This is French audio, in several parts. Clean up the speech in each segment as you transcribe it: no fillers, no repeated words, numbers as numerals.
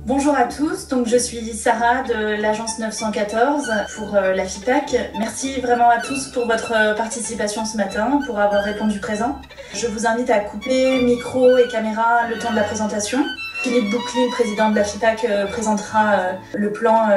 Bonjour à tous, donc je suis Sarah de l'agence 914 pour la FIPAC. Merci vraiment à tous pour votre participation ce matin, pour avoir répondu présent. Je vous invite à couper micro et caméra le temps de la présentation. Philippe Boucli, président de la FIPAC, présentera le plan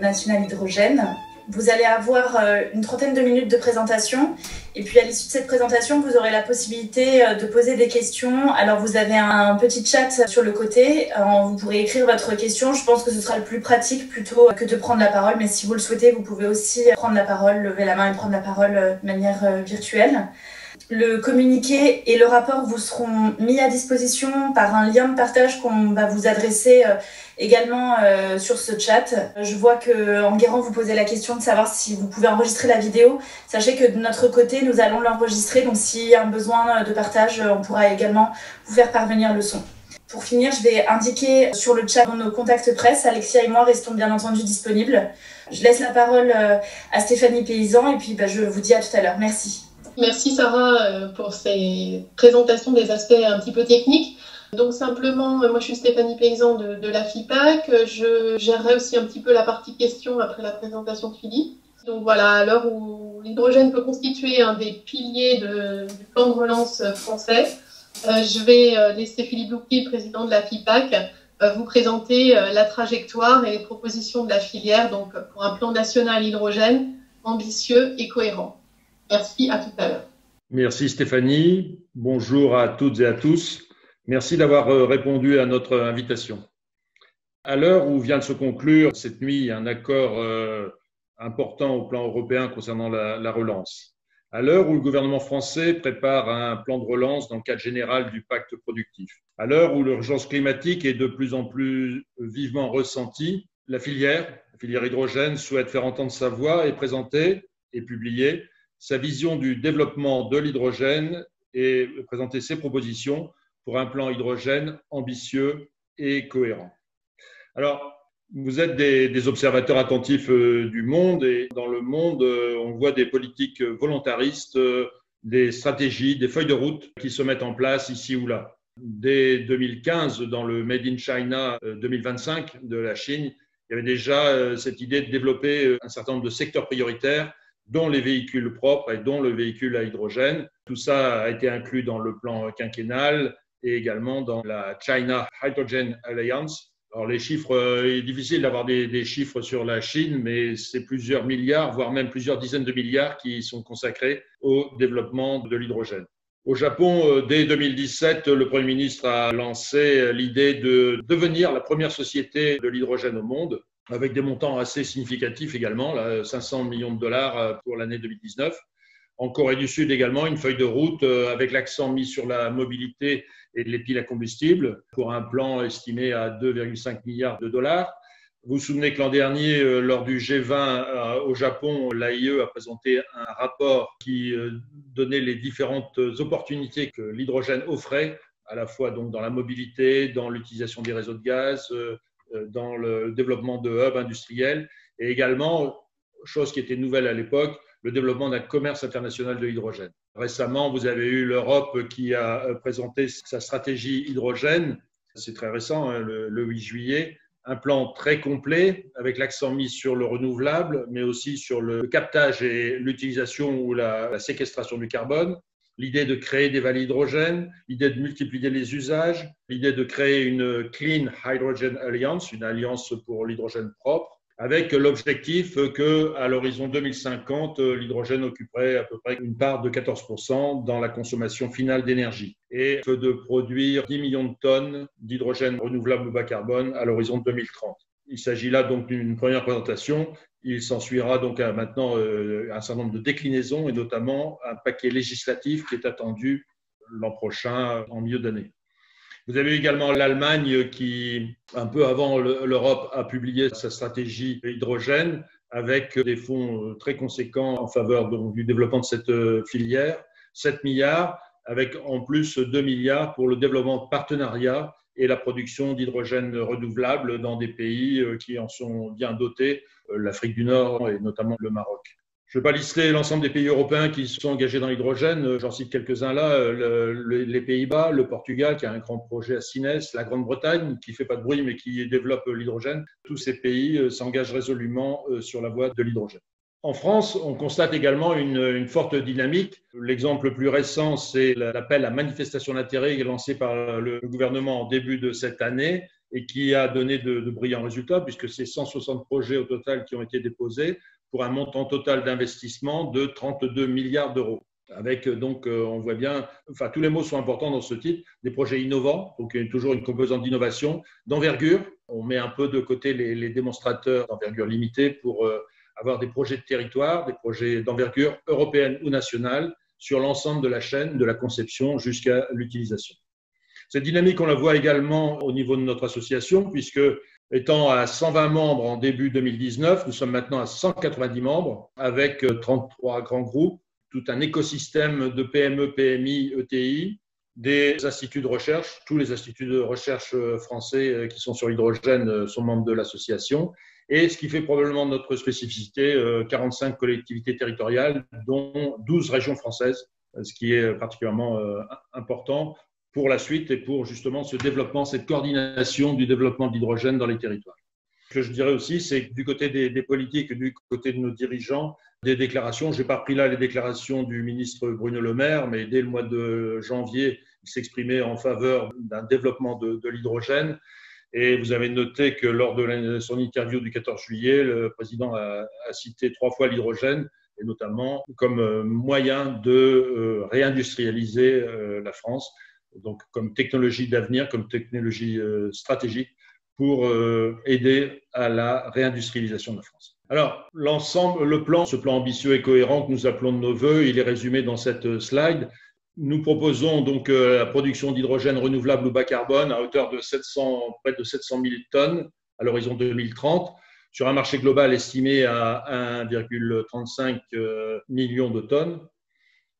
national hydrogène. Vous allez avoir une trentaine de minutes de présentation et puis à l'issue de cette présentation, vous aurez la possibilité de poser des questions. Alors vous avez un petit chat sur le côté, vous pourrez écrire votre question. Je pense que ce sera le plus pratique plutôt que de prendre la parole, mais si vous le souhaitez, vous pouvez aussi prendre la parole, lever la main et prendre la parole de manière virtuelle. Le communiqué et le rapport vous seront mis à disposition par un lien de partage qu'on va vous adresser également sur ce chat. Je vois que Enguerrand vous posait la question de savoir si vous pouvez enregistrer la vidéo. Sachez que de notre côté, nous allons l'enregistrer, donc s'il y a un besoin de partage, on pourra également vous faire parvenir le son. Pour finir, je vais indiquer sur le chat nos contacts presse. Alexia et moi restons bien entendu disponibles. Je laisse la parole à Stéphanie Paysan et puis je vous dis à tout à l'heure. Merci. Merci Sarah pour ces présentations des aspects un petit peu techniques. Donc simplement, moi je suis Stéphanie Paysan de la FIPAC. Je gérerai aussi un petit peu la partie questions après la présentation de Philippe. Donc voilà, à l'heure où l'hydrogène peut constituer un des piliers du plan de relance français, je vais laisser Philippe Boucli, président de la FIPAC, vous présenter la trajectoire et les propositions de la filière donc pour un plan national hydrogène ambitieux et cohérent. Merci, à tout à l'heure. Merci Stéphanie. Bonjour à toutes et à tous. Merci d'avoir répondu à notre invitation. À l'heure où vient de se conclure cette nuit un accord important au plan européen concernant la relance, à l'heure où le gouvernement français prépare un plan de relance dans le cadre général du pacte productif, à l'heure où l'urgence climatique est de plus en plus vivement ressentie, la filière hydrogène souhaite faire entendre sa voix et présenter et publier sa vision du développement de l'hydrogène et présenter ses propositions pour un plan hydrogène ambitieux et cohérent. Alors, vous êtes des observateurs attentifs du monde et dans le monde, on voit des politiques volontaristes, des stratégies, des feuilles de route qui se mettent en place ici ou là. Dès 2015, dans le Made in China 2025 de la Chine, il y avait déjà cette idée de développer un certain nombre de secteurs prioritaires dont les véhicules propres et dont le véhicule à hydrogène. Tout ça a été inclus dans le plan quinquennal et également dans la China Hydrogen Alliance. Alors les chiffres, il est difficile d'avoir des chiffres sur la Chine, mais c'est plusieurs milliards, voire même plusieurs dizaines de milliards qui sont consacrés au développement de l'hydrogène. Au Japon, dès 2017, le Premier ministre a lancé l'idée de devenir la première société de l'hydrogène au monde, avec des montants assez significatifs également, là, 500 millions de dollars pour l'année 2019. En Corée du Sud également, une feuille de route avec l'accent mis sur la mobilité et les piles à combustible pour un plan estimé à 2,5 milliards de dollars. Vous vous souvenez que l'an dernier, lors du G20 au Japon, l'AIE a présenté un rapport qui donnait les différentes opportunités que l'hydrogène offrait, à la fois donc dans la mobilité, dans l'utilisation des réseaux de gaz, dans le développement de hubs industriels et également, chose qui était nouvelle à l'époque, le développement d'un commerce international de l'hydrogène. Récemment, vous avez eu l'Europe qui a présenté sa stratégie hydrogène, c'est très récent, hein, le 8 juillet, un plan très complet avec l'accent mis sur le renouvelable, mais aussi sur le captage et l'utilisation ou la séquestration du carbone. L'idée de créer des vallées hydrogène, l'idée de multiplier les usages, l'idée de créer une Clean Hydrogen Alliance, une alliance pour l'hydrogène propre, avec l'objectif qu'à l'horizon 2050, l'hydrogène occuperait à peu près une part de 14% dans la consommation finale d'énergie et de produire 10 millions de tonnes d'hydrogène renouvelable bas carbone à l'horizon 2030. Il s'agit là donc d'une première présentation. Il s'ensuivra donc maintenant un certain nombre de déclinaisons et notamment un paquet législatif qui est attendu l'an prochain en milieu d'année. Vous avez également l'Allemagne qui, un peu avant l'Europe, a publié sa stratégie hydrogène avec des fonds très conséquents en faveur donc, du développement de cette filière, 7 milliards, avec en plus 2 milliards pour le développement de partenariats et la production d'hydrogène renouvelable dans des pays qui en sont bien dotés, l'Afrique du Nord et notamment le Maroc. Je ne vais pas lister l'ensemble des pays européens qui sont engagés dans l'hydrogène. J'en cite quelques-uns là. Les Pays-Bas, le Portugal qui a un grand projet à Sines, la Grande-Bretagne qui ne fait pas de bruit mais qui développe l'hydrogène. Tous ces pays s'engagent résolument sur la voie de l'hydrogène. En France, on constate également une forte dynamique. L'exemple le plus récent, c'est l'appel à manifestation d'intérêt lancé par le gouvernement en début de cette année et qui a donné de brillants résultats puisque c'est 160 projets au total qui ont été déposés pour un montant total d'investissement de 32 milliards d'euros. Avec donc, on voit bien, enfin tous les mots sont importants dans ce titre, des projets innovants, donc il y a toujours une composante d'innovation, d'envergure. On met un peu de côté les démonstrateurs d'envergure limitée pour avoir des projets de territoire, des projets d'envergure européenne ou nationale sur l'ensemble de la chaîne, de la conception jusqu'à l'utilisation. Cette dynamique, on la voit également au niveau de notre association, puisque étant à 120 membres en début 2019, nous sommes maintenant à 190 membres avec 33 grands groupes, tout un écosystème de PME, PMI, ETI, des instituts de recherche. Tous les instituts de recherche français qui sont sur l'hydrogène sont membres de l'association. Et ce qui fait probablement notre spécificité, 45 collectivités territoriales, dont 12 régions françaises, ce qui est particulièrement important pour la suite et pour justement ce développement, cette coordination du développement de l'hydrogène dans les territoires. Ce que je dirais aussi, c'est que du côté des politiques, du côté de nos dirigeants, des déclarations, je n'ai pas pris là les déclarations du ministre Bruno Le Maire, mais dès le mois de janvier, il s'exprimait en faveur d'un développement de l'hydrogène. Et vous avez noté que lors de son interview du 14 juillet, le président a cité 3 fois l'hydrogène, et notamment comme moyen de réindustrialiser la France, donc comme technologie d'avenir, comme technologie stratégique pour aider à la réindustrialisation de la France. Alors, ce plan ambitieux et cohérent que nous appelons de nos voeux, il est résumé dans cette slide. Nous proposons donc la production d'hydrogène renouvelable ou bas carbone à hauteur de près de 700 000 tonnes à l'horizon 2030, sur un marché global estimé à 1,35 million de tonnes.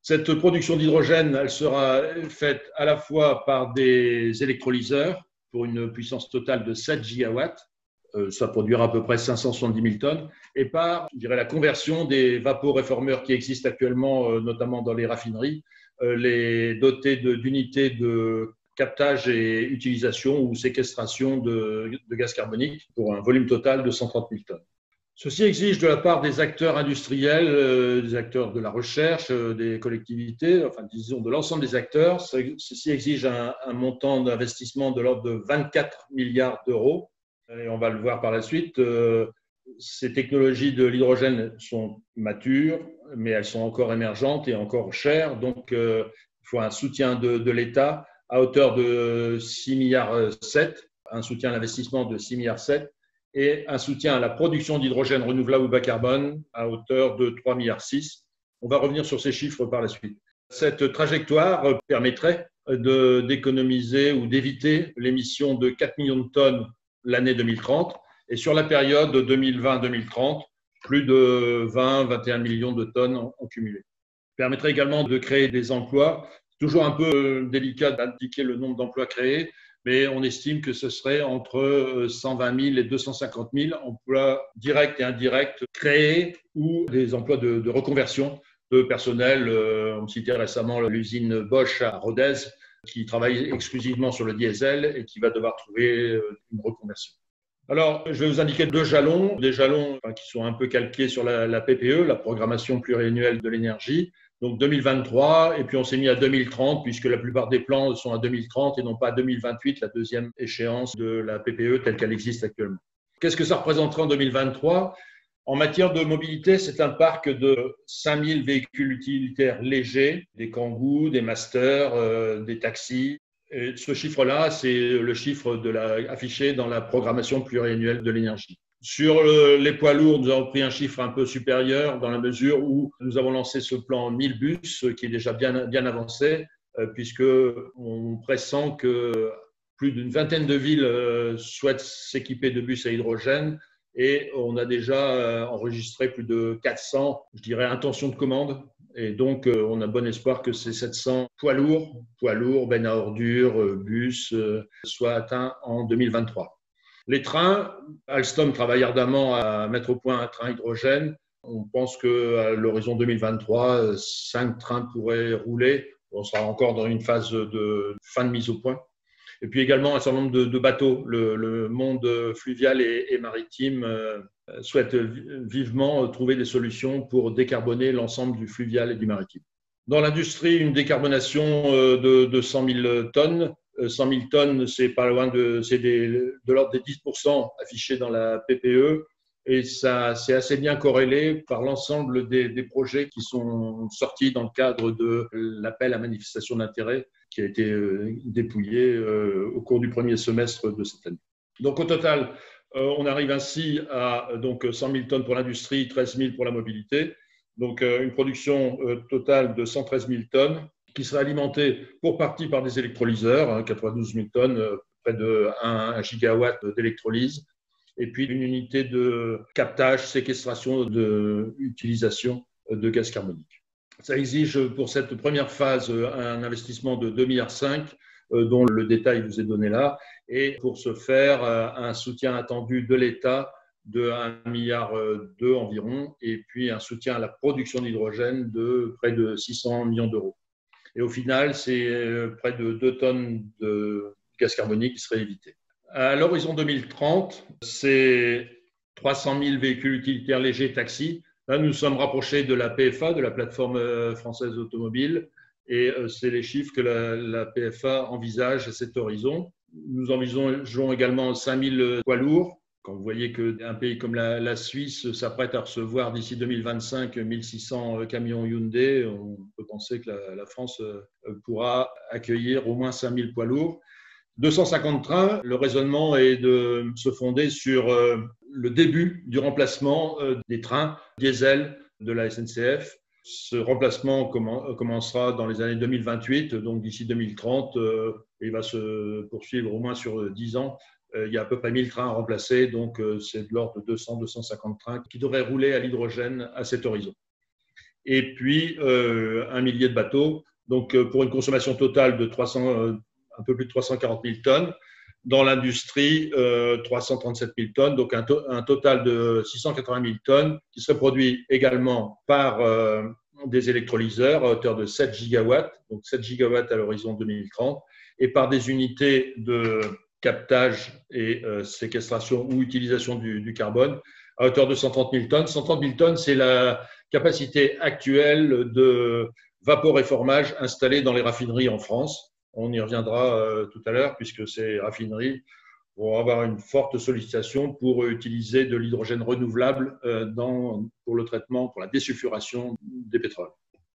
Cette production d'hydrogène, elle sera faite à la fois par des électrolyseurs pour une puissance totale de 7 gigawatts, ça produira à peu près 570 000 tonnes, et par, je dirais, la conversion des vaporéformeurs qui existent actuellement, notamment dans les raffineries, les dotés d'unités de captage et utilisation ou séquestration de gaz carbonique pour un volume total de 130 000 tonnes. Ceci exige de la part des acteurs industriels, des acteurs de la recherche, des collectivités, enfin disons de l'ensemble des acteurs, ceci exige un montant d'investissement de l'ordre de 24 milliards d'euros. Et on va le voir par la suite. Ces technologies de l'hydrogène sont matures, mais elles sont encore émergentes et encore chères. Donc, il faut un soutien de l'État à hauteur de 6,7 milliards, un soutien à l'investissement de 6,7 milliards et un soutien à la production d'hydrogène renouvelable ou bas carbone à hauteur de 3,6 milliards. On va revenir sur ces chiffres par la suite. Cette trajectoire permettrait d'économiser ou d'éviter l'émission de 4 millions de tonnes l'année 2030 et sur la période 2020-2030, plus de 20-21 millions de tonnes en cumulé. Permettrait également de créer des emplois. C'est toujours un peu délicat d'indiquer le nombre d'emplois créés, mais on estime que ce serait entre 120 000 et 250 000 emplois directs et indirects créés ou des emplois de reconversion de personnel. On citait récemment l'usine Bosch à Rodez qui travaille exclusivement sur le diesel et qui va devoir trouver une reconversion. Alors, je vais vous indiquer 2 jalons, des jalons qui sont un peu calqués sur la PPE, la programmation pluriannuelle de l'énergie. Donc 2023, et puis on s'est mis à 2030, puisque la plupart des plans sont à 2030 et non pas à 2028, la deuxième échéance de la PPE telle qu'elle existe actuellement. Qu'est-ce que ça représenterait en 2023 ? En matière de mobilité, c'est un parc de 5000 véhicules utilitaires légers, des Kangoo, des Masters, des taxis. Et ce chiffre-là, c'est le chiffre affiché dans la programmation pluriannuelle de l'énergie. Sur les poids lourds, nous avons pris un chiffre un peu supérieur dans la mesure où nous avons lancé ce plan 1000 bus qui est déjà bien avancé puisqu'on pressent que plus d'une vingtaine de villes souhaitent s'équiper de bus à hydrogène et on a déjà enregistré plus de 400, je dirais, intentions de commande. Et donc, on a bon espoir que ces 700 poids lourds, bennes à ordures, bus, soient atteints en 2023. Les trains, Alstom travaille ardemment à mettre au point un train hydrogène. On pense qu'à l'horizon 2023, 5 trains pourraient rouler. On sera encore dans une phase de fin de mise au point. Et puis également un certain nombre de bateaux. Le monde fluvial et maritime souhaite vivement trouver des solutions pour décarboner l'ensemble du fluvial et du maritime. Dans l'industrie, une décarbonation de 100 000 tonnes. 100 000 tonnes, c'est pas loin c'est de l'ordre des 10% affichés dans la PPE. Et ça, c'est assez bien corrélé par l'ensemble des projets qui sont sortis dans le cadre de l'appel à manifestation d'intérêt qui a été dépouillé au cours du premier semestre de cette année. Donc au total, on arrive ainsi à 100 000 tonnes pour l'industrie, 13 000 pour la mobilité. Donc une production totale de 113 000 tonnes qui sera alimentée pour partie par des électrolyseurs, 92 000 tonnes, près de 1 gigawatt d'électrolyse. Et puis une unité de captage, séquestration, utilisation de gaz carbonique. Ça exige pour cette première phase un investissement de 2,5 milliards, dont le détail vous est donné là, et pour ce faire, un soutien attendu de l'État de 1,2 milliard environ, et puis un soutien à la production d'hydrogène de près de 600 millions d'euros. Et au final, c'est près de 2 tonnes de gaz carbonique qui seraient évitées. À l'horizon 2030, c'est 300 000 véhicules utilitaires légers taxis. Là, nous sommes rapprochés de la PFA, de la plateforme française automobile, et c'est les chiffres que la PFA envisage à cet horizon. Nous envisageons également 5 000 poids lourds. Quand vous voyez qu'un pays comme la Suisse s'apprête à recevoir d'ici 2025 1600 camions Hyundai, on peut penser que la France pourra accueillir au moins 5 000 poids lourds. 250 trains, le raisonnement est de se fonder sur le début du remplacement des trains diesel de la SNCF. Ce remplacement commencera dans les années 2028, donc d'ici 2030, et il va se poursuivre au moins sur 10 ans. Il y a à peu près 1000 trains à remplacer, donc c'est de l'ordre de 200-250 trains qui devraient rouler à l'hydrogène à cet horizon. Et puis, 1 millier de bateaux, donc pour une consommation totale de un peu plus de 340 000 tonnes. Dans l'industrie, 337 000 tonnes, donc un total de 680 000 tonnes qui serait produit également par des électrolyseurs à hauteur de 7 gigawatts, donc 7 gigawatts à l'horizon 2030, et par des unités de captage et séquestration ou utilisation du carbone à hauteur de 130 000 tonnes. 130 000 tonnes, c'est la capacité actuelle de vaporéformage installée dans les raffineries en France. On y reviendra tout à l'heure puisque ces raffineries vont avoir une forte sollicitation pour utiliser de l'hydrogène renouvelable pour le traitement, pour la désulfuration des pétroles.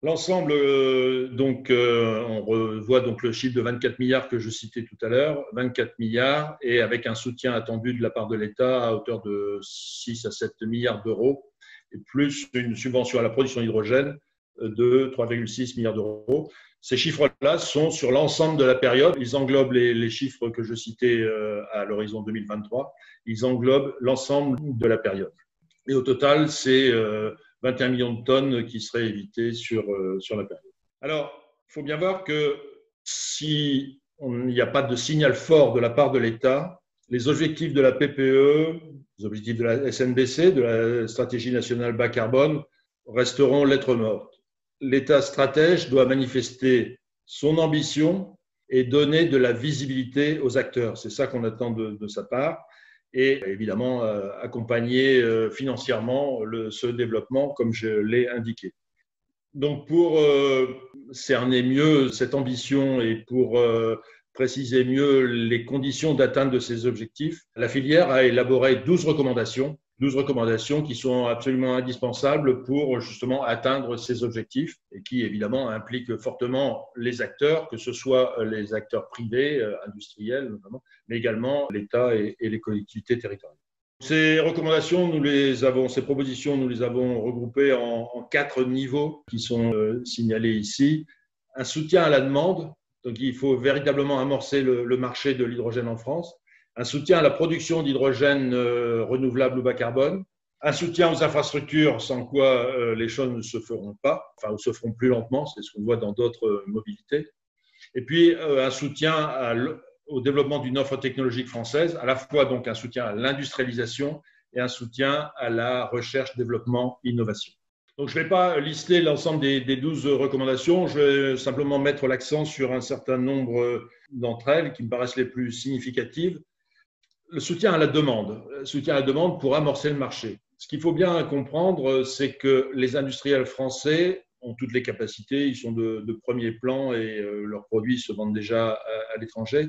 L'ensemble, on revoit donc le chiffre de 24 milliards que je citais tout à l'heure, 24 milliards, et avec un soutien attendu de la part de l'État à hauteur de 6 à 7 milliards d'euros, et plus une subvention à la production d'hydrogène de 3,6 milliards d'euros. Ces chiffres-là sont sur l'ensemble de la période. Ils englobent les chiffres que je citais à l'horizon 2023. Ils englobent l'ensemble de la période. Et au total, c'est 21 millions de tonnes qui seraient évitées sur la période. Alors, il faut bien voir que si il n'y a pas de signal fort de la part de l'État, les objectifs de la PPE, les objectifs de la SNBC, de la Stratégie nationale bas carbone, resteront lettre morte. L'État stratège doit manifester son ambition et donner de la visibilité aux acteurs. C'est ça qu'on attend de sa part. Et évidemment, accompagner financièrement ce développement, comme je l'ai indiqué. Donc, pour cerner mieux cette ambition et pour préciser mieux les conditions d'atteinte de ces objectifs, la filière a élaboré 12 recommandations qui sont absolument indispensables pour justement atteindre ces objectifs et qui évidemment impliquent fortement les acteurs, que ce soit les acteurs privés, industriels notamment, mais également l'État et les collectivités territoriales. Ces recommandations, ces propositions, nous les avons regroupées en 4 niveaux qui sont signalés ici. Un soutien à la demande, donc il faut véritablement amorcer le marché de l'hydrogène en France. Un soutien à la production d'hydrogène renouvelable ou bas carbone, un soutien aux infrastructures sans quoi les choses ne se feront pas, ou se feront plus lentement, c'est ce qu'on voit dans d'autres mobilités, et puis un soutien au développement d'une offre technologique française, à la fois donc un soutien à l'industrialisation et un soutien à la recherche, développement, innovation. Donc, je ne vais pas lister l'ensemble des 12 recommandations, je vais simplement mettre l'accent sur un certain nombre d'entre elles qui me paraissent les plus significatives. Le soutien à la demande. Le soutien à la demande pour amorcer le marché. Ce qu'il faut bien comprendre, c'est que les industriels français ont toutes les capacités, ils sont de premier plan et leurs produits se vendent déjà à l'étranger.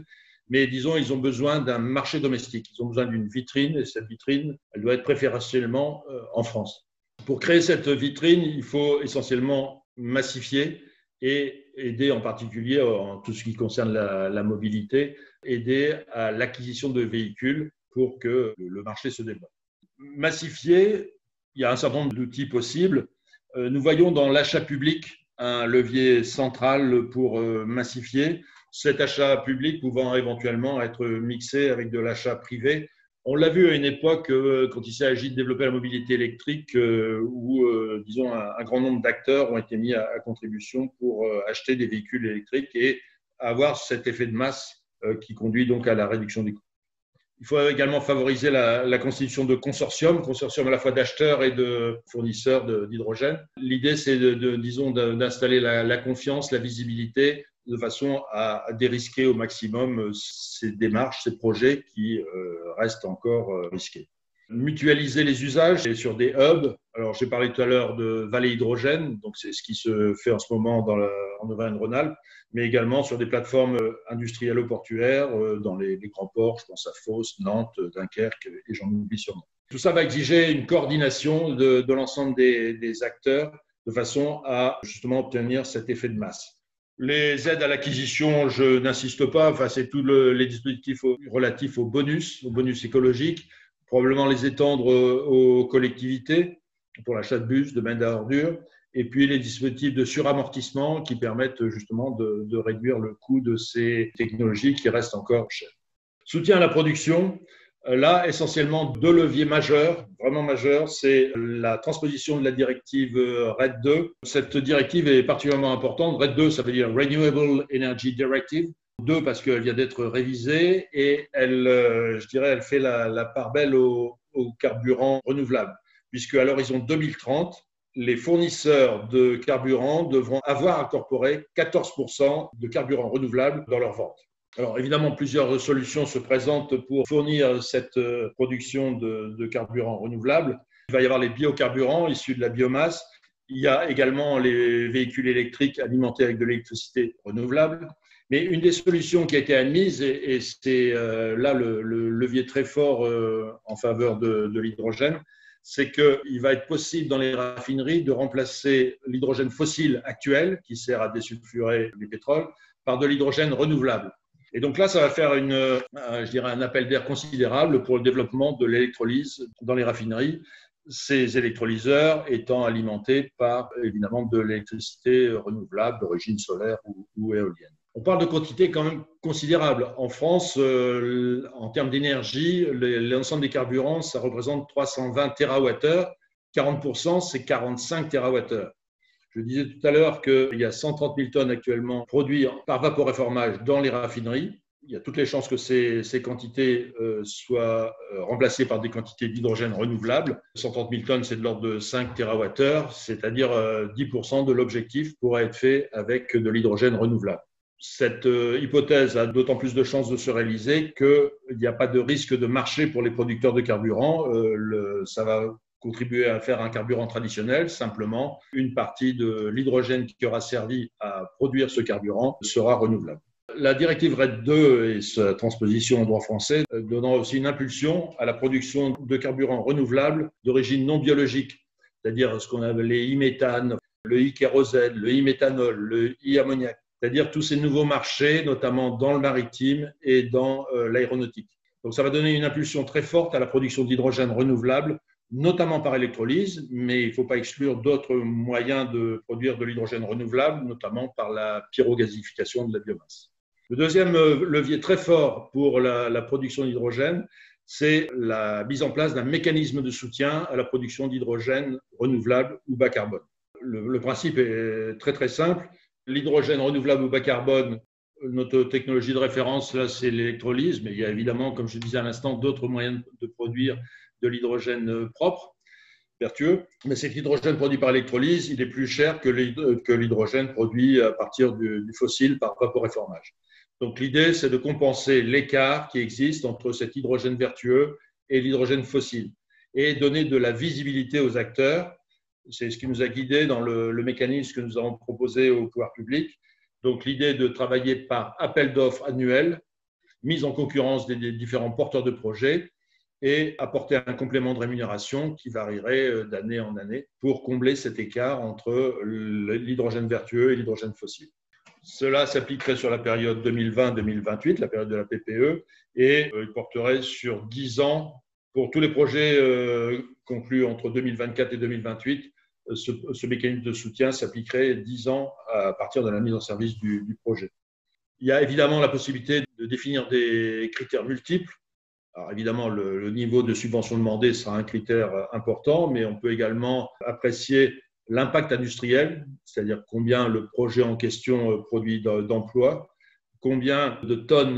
Mais disons, ils ont besoin d'un marché domestique, ils ont besoin d'une vitrine et cette vitrine, elle doit être préférentiellement en France. Pour créer cette vitrine, il faut essentiellement massifier et aider en particulier en tout ce qui concerne la mobilité, aider à l'acquisition de véhicules pour que le marché se développe. Massifier, il y a un certain nombre d'outils possibles. Nous voyons dans l'achat public un levier central pour massifier. Cet achat public pouvant éventuellement être mixé avec de l'achat privé. On l'a vu à une époque quand il s'agit de développer la mobilité électrique où, disons, un grand nombre d'acteurs ont été mis à contribution pour acheter des véhicules électriques et avoir cet effet de masse qui conduit donc à la réduction des coûts. Il faut également favoriser la constitution de consortiums à la fois d'acheteurs et de fournisseurs d'hydrogène. L'idée, c'est disons, d'installer la confiance, la visibilité, de façon à dérisquer au maximum ces démarches, ces projets qui restent encore risqués. Mutualiser les usages et sur des hubs. Alors, j'ai parlé tout à l'heure de vallées hydrogène, donc c'est ce qui se fait en ce moment en Auvergne-Rhône-Alpes, mais également sur des plateformes industrielles-portuaires dans les grands ports, je pense à Fos, Nantes, Dunkerque et j'en oublie sûrement. Tout ça va exiger une coordination de l'ensemble des acteurs de façon à justement obtenir cet effet de masse. Les aides à l'acquisition, je n'insiste pas, enfin, c'est tous les dispositifs relatifs au bonus écologique, probablement les étendre aux collectivités pour l'achat de bus, de bennes à ordures, et puis les dispositifs de suramortissement qui permettent justement de réduire le coût de ces technologies qui restent encore chères. Soutien à la production. Là, essentiellement, deux leviers majeurs, vraiment majeurs, c'est la transposition de la directive RED II. Cette directive est particulièrement importante. RED II, ça veut dire Renewable Energy Directive. Deux, parce qu'elle vient d'être révisée et elle, je dirais, elle fait la part belle aux carburants renouvelables, puisque à l'horizon 2030, les fournisseurs de carburants devront avoir incorporé 14% de carburants renouvelables dans leurs ventes. Alors évidemment, plusieurs solutions se présentent pour fournir cette production de carburants renouvelables. Il va y avoir les biocarburants issus de la biomasse. Il y a également les véhicules électriques alimentés avec de l'électricité renouvelable. Mais une des solutions qui a été admise, et c'est là le levier très fort en faveur de l'hydrogène, c'est qu'il va être possible dans les raffineries de remplacer l'hydrogène fossile actuel, qui sert à désulfurer du pétrole, par de l'hydrogène renouvelable. Et donc là, ça va faire je dirais un appel d'air considérable pour le développement de l'électrolyse dans les raffineries, ces électrolyseurs étant alimentés par évidemment de l'électricité renouvelable d'origine solaire ou éolienne. On parle de quantités quand même considérables. En France, en termes d'énergie, l'ensemble des carburants, ça représente 320 TWh. 40%, c'est 45 TWh. Je disais tout à l'heure qu'il y a 130 000 tonnes actuellement produites par vaporéformage dans les raffineries. Il y a toutes les chances que ces quantités soient remplacées par des quantités d'hydrogène renouvelable. 130 000 tonnes, c'est de l'ordre de 5 TWh, c'est-à-dire 10% de l'objectif pourrait être fait avec de l'hydrogène renouvelable. Cette hypothèse a d'autant plus de chances de se réaliser qu'il n'y a pas de risque de marché pour les producteurs de carburant. Ça va contribuer à faire un carburant traditionnel. Simplement, une partie de l'hydrogène qui aura servi à produire ce carburant sera renouvelable. La directive RED II et sa transposition au droit français donnant aussi une impulsion à la production de carburants renouvelables d'origine non biologique, c'est-à-dire ce qu'on appelle les e-méthane, le e-kérosène, le e-méthanol, le e-ammoniac, c'est-à-dire tous ces nouveaux marchés, notamment dans le maritime et dans l'aéronautique. Donc ça va donner une impulsion très forte à la production d'hydrogène renouvelable, notamment par électrolyse, mais il ne faut pas exclure d'autres moyens de produire de l'hydrogène renouvelable, notamment par la pyrogasification de la biomasse. Le deuxième levier très fort pour la production d'hydrogène, c'est la mise en place d'un mécanisme de soutien à la production d'hydrogène renouvelable ou bas carbone. Le principe est très très simple. L'hydrogène renouvelable ou bas carbone Notre technologie de référence, là, c'est l'électrolyse, mais il y a évidemment, comme je disais à l'instant, d'autres moyens de produire de l'hydrogène propre, vertueux. Mais cet hydrogène produit par électrolyse, il est plus cher que l'hydrogène produit à partir du fossile par vaporéformage. Donc l'idée, c'est de compenser l'écart qui existe entre cet hydrogène vertueux et l'hydrogène fossile et donner de la visibilité aux acteurs. C'est ce qui nous a guidés dans le mécanisme que nous avons proposé au pouvoir public. Donc l'idée de travailler par appel d'offres annuel, mise en concurrence des différents porteurs de projets et apporter un complément de rémunération qui varierait d'année en année pour combler cet écart entre l'hydrogène vertueux et l'hydrogène fossile. Cela s'appliquerait sur la période 2020-2028, la période de la PPE, et il porterait sur 10 ans pour tous les projets conclus entre 2024 et 2028. Ce mécanisme de soutien s'appliquerait 10 ans à partir de la mise en service du projet. Il y a évidemment la possibilité de définir des critères multiples. Alors évidemment, le niveau de subvention demandé sera un critère important, mais on peut également apprécier l'impact industriel, c'est-à-dire combien le projet en question produit d'emplois, combien de tonnes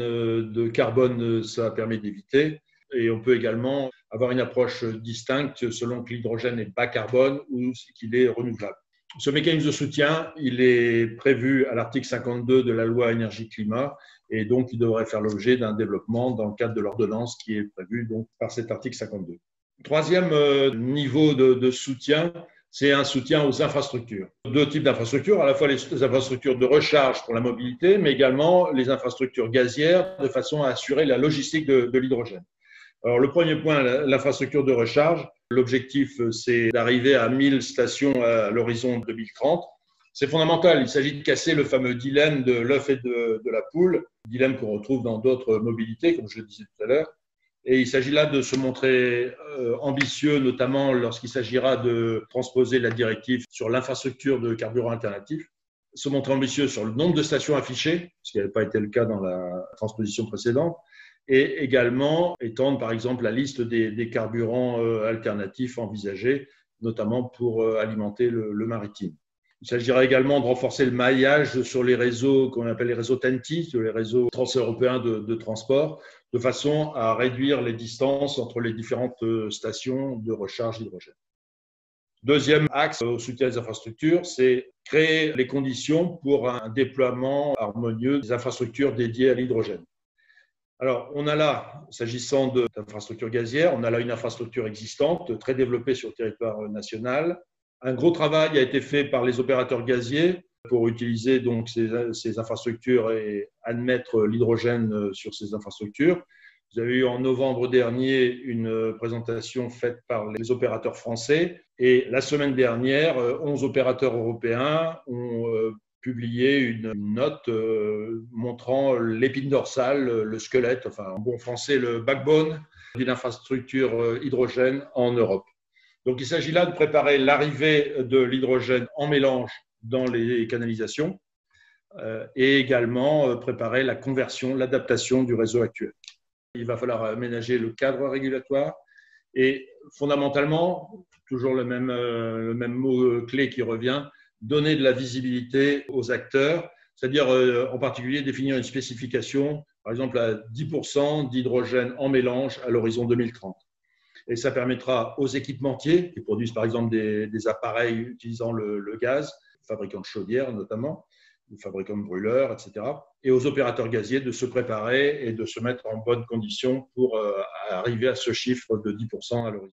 de carbone ça permet d'éviter. Et on peut également avoir une approche distincte selon que l'hydrogène est bas carbone ou qu'il est renouvelable. Ce mécanisme de soutien, il est prévu à l'article 52 de la loi énergie-climat et donc il devrait faire l'objet d'un développement dans le cadre de l'ordonnance qui est prévue donc par cet article 52. Troisième niveau de soutien, c'est un soutien aux infrastructures. Deux types d'infrastructures, à la fois les infrastructures de recharge pour la mobilité, mais également les infrastructures gazières de façon à assurer la logistique de l'hydrogène. Alors, le premier point, l'infrastructure de recharge. L'objectif, c'est d'arriver à 1000 stations à l'horizon 2030. C'est fondamental. Il s'agit de casser le fameux dilemme de l'œuf et de la poule, dilemme qu'on retrouve dans d'autres mobilités, comme je le disais tout à l'heure. Et il s'agit là de se montrer ambitieux, notamment lorsqu'il s'agira de transposer la directive sur l'infrastructure de carburant alternatif. Se montrer ambitieux sur le nombre de stations affichées, ce qui n'avait pas été le cas dans la transposition précédente, et également étendre par exemple la liste des carburants alternatifs envisagés, notamment pour alimenter le maritime. Il s'agira également de renforcer le maillage sur les réseaux qu'on appelle les réseaux TEN-T, sur les réseaux transeuropéens de transport, de façon à réduire les distances entre les différentes stations de recharge d'hydrogène. Deuxième axe au soutien des infrastructures, c'est créer les conditions pour un déploiement harmonieux des infrastructures dédiées à l'hydrogène. Alors, on a là, s'agissant d'infrastructures gazières, on a là une infrastructure existante, très développée sur le territoire national. Un gros travail a été fait par les opérateurs gaziers pour utiliser donc ces infrastructures et admettre l'hydrogène sur ces infrastructures. Vous avez eu en novembre dernier une présentation faite par les opérateurs français et la semaine dernière, 11 opérateurs européens ont publié une note montrant l'épine dorsale, le squelette, enfin en bon français le backbone d'une infrastructure hydrogène en Europe. Donc il s'agit là de préparer l'arrivée de l'hydrogène en mélange dans les canalisations et également préparer la conversion, l'adaptation du réseau actuel. Il va falloir aménager le cadre régulatoire et fondamentalement, toujours le même mot clé qui revient, donner de la visibilité aux acteurs, c'est-à-dire en particulier définir une spécification, par exemple à 10% d'hydrogène en mélange à l'horizon 2030. Et ça permettra aux équipementiers qui produisent par exemple des appareils utilisant le gaz, fabricants de chaudières notamment, fabricants de brûleurs, etc., et aux opérateurs gaziers de se préparer et de se mettre en bonne condition pour arriver à ce chiffre de 10% à l'horizon.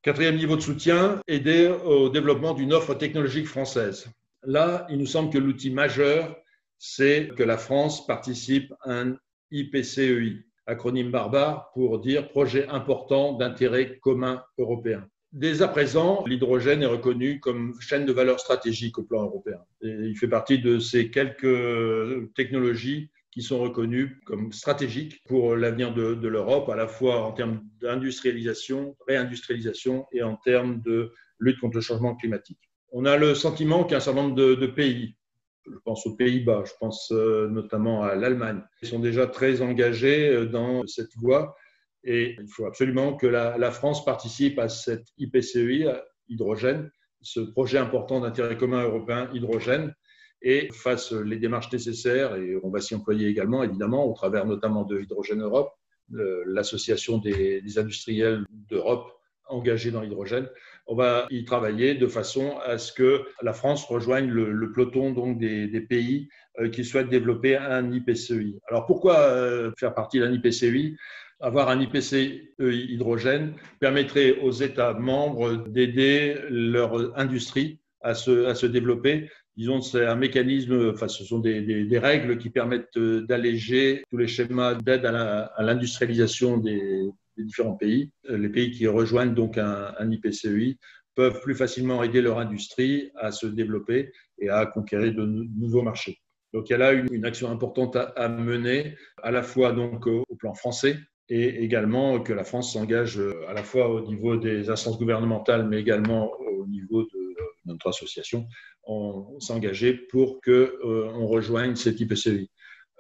Quatrième niveau de soutien, aider au développement d'une offre technologique française. Là, il nous semble que l'outil majeur, c'est que la France participe à un IPCEI, acronyme barbare pour dire projet important d'intérêt commun européen. Dès à présent, l'hydrogène est reconnu comme chaîne de valeur stratégique au plan européen. Et il fait partie de ces quelques technologies qui sont reconnues comme stratégiques pour l'avenir de l'Europe, à la fois en termes d'industrialisation, réindustrialisation et en termes de lutte contre le changement climatique. On a le sentiment qu'un certain nombre de pays, je pense aux Pays-Bas, je pense notamment à l'Allemagne, sont déjà très engagés dans cette voie et il faut absolument que la France participe à cette IPCEI hydrogène, ce projet important d'intérêt commun européen hydrogène. et fasse les démarches nécessaires. Et on va s'y employer également, évidemment, au travers notamment de Hydrogène Europe, l'association des industriels d'Europe engagés dans l'hydrogène. On va y travailler de façon à ce que la France rejoigne le peloton donc des pays qui souhaitent développer un IPCEI. Alors pourquoi faire partie d'un IPCEI ? Avoir un IPCEI hydrogène permettrait aux États membres d'aider leur industrie à se développer. Disons, c'est un mécanisme, enfin, ce sont des règles qui permettent d'alléger tous les schémas d'aide à l'industrialisation des différents pays. Les pays qui rejoignent donc un IPCEI peuvent plus facilement aider leur industrie à se développer et à conquérir de nouveaux marchés. Donc, il y a là une action importante à mener, à la fois donc au plan français, et également que la France s'engage à la fois au niveau des instances gouvernementales, mais également au niveau de notre association, on s'est engagé pour qu'on rejoigne cet IPCEI.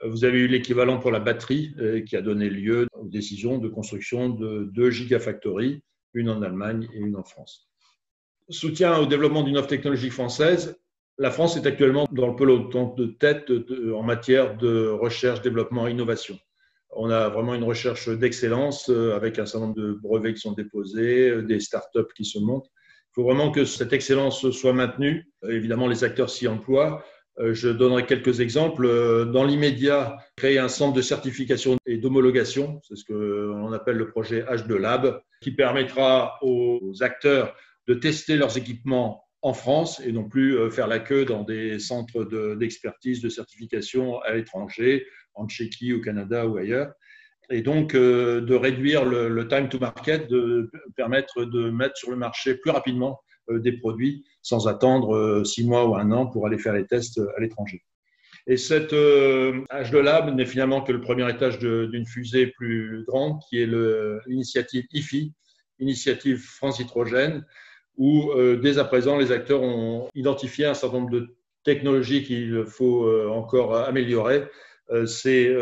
Vous avez eu l'équivalent pour la batterie qui a donné lieu aux décisions de construction de 2 gigafactories, une en Allemagne et une en France. Soutien au développement d'une offre technologique française. La France est actuellement dans le peloton de tête en matière de recherche, développement et innovation. On a vraiment une recherche d'excellence avec un certain nombre de brevets qui sont déposés, des startups qui se montent. Il faut vraiment que cette excellence soit maintenue. Évidemment, les acteurs s'y emploient. Je donnerai quelques exemples. Dans l'immédiat, créer un centre de certification et d'homologation, c'est ce qu'on appelle le projet H2 Lab, qui permettra aux acteurs de tester leurs équipements en France et non plus faire la queue dans des centres d'expertise, de certification à l'étranger, en Tchéquie, au Canada ou ailleurs. Et donc, de réduire le time to market, de permettre de mettre sur le marché plus rapidement des produits sans attendre 6 mois ou 1 an pour aller faire les tests à l'étranger. Et cette H2 Lab n'est finalement que le premier étage d'une fusée plus grande qui est l'initiative IFI, Initiative France Hydrogène, où dès à présent, les acteurs ont identifié un certain nombre de technologies qu'il faut encore améliorer. C'est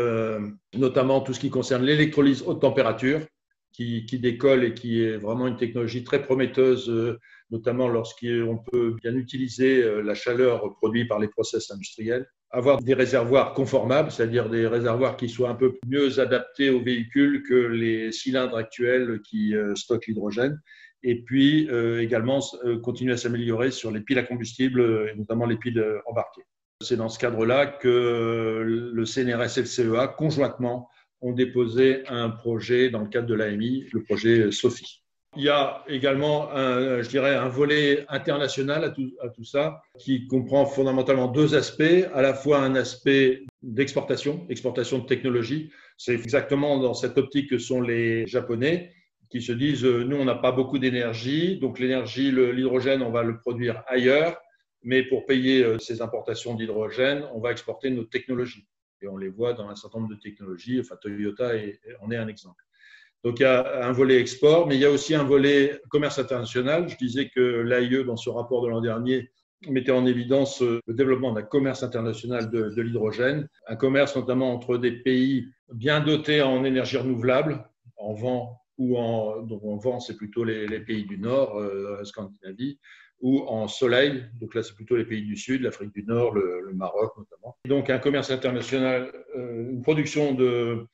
notamment tout ce qui concerne l'électrolyse haute température qui décolle et qui est vraiment une technologie très prometteuse, notamment lorsqu'on peut bien utiliser la chaleur produite par les process industriels. Avoir des réservoirs conformables, c'est-à-dire des réservoirs qui soient un peu mieux adaptés aux véhicules que les cylindres actuels qui stockent l'hydrogène. Et puis également continuer à s'améliorer sur les piles à combustible, et notamment les piles embarquées. C'est dans ce cadre-là que le CNRS et le CEA, conjointement, ont déposé un projet dans le cadre de l'AMI, le projet SOFI. Il y a également, un volet international à tout ça, qui comprend fondamentalement 2 aspects, à la fois un aspect d'exportation de technologie. C'est exactement dans cette optique que sont les Japonais, qui se disent, nous, on n'a pas beaucoup d'énergie, donc l'énergie, l'hydrogène, on va le produire ailleurs. Mais pour payer ces importations d'hydrogène, on va exporter nos technologies. Et on les voit dans un certain nombre de technologies. Enfin, Toyota en est un exemple. Donc, il y a un volet export, mais il y a aussi un volet commerce international. Je disais que l'AIE, dans ce rapport de l'an dernier, mettait en évidence le développement d'un commerce international de l'hydrogène. Un commerce notamment entre des pays bien dotés en énergie renouvelable, en vent donc en vent, c'est plutôt les pays du Nord, la Scandinavie, ou en soleil, donc là c'est plutôt les pays du Sud, l'Afrique du Nord, le Maroc notamment. Donc un commerce international, une production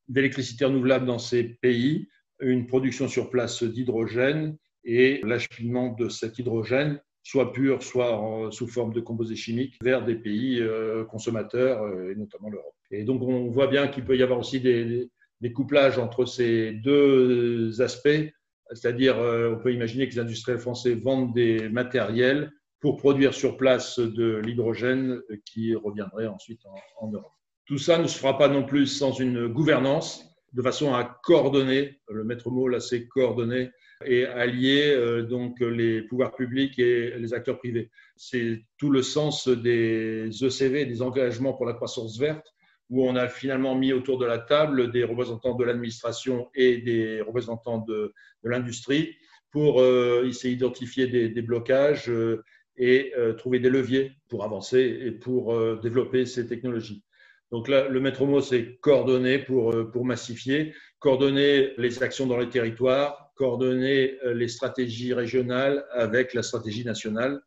d'électricité renouvelable dans ces pays, une production sur place d'hydrogène et l'acheminement de cet hydrogène, soit pur, soit sous forme de composés chimiques, vers des pays consommateurs, et notamment l'Europe. Et donc on voit bien qu'il peut y avoir aussi des couplages entre ces 2 aspects. C'est-à-dire, on peut imaginer que les industriels français vendent des matériels pour produire sur place de l'hydrogène qui reviendrait ensuite en Europe. Tout ça ne se fera pas non plus sans une gouvernance, de façon à coordonner, le maître mot là c'est coordonner, et allier donc les pouvoirs publics et les acteurs privés. C'est tout le sens des ECV, des engagements pour la croissance verte, où on a finalement mis autour de la table des représentants de l'administration et des représentants de l'industrie pour essayer d'identifier des blocages et trouver des leviers pour avancer et pour développer ces technologies. Donc là, le maître mot, c'est coordonner pour massifier, coordonner les actions dans les territoires, coordonner les stratégies régionales avec la stratégie nationale.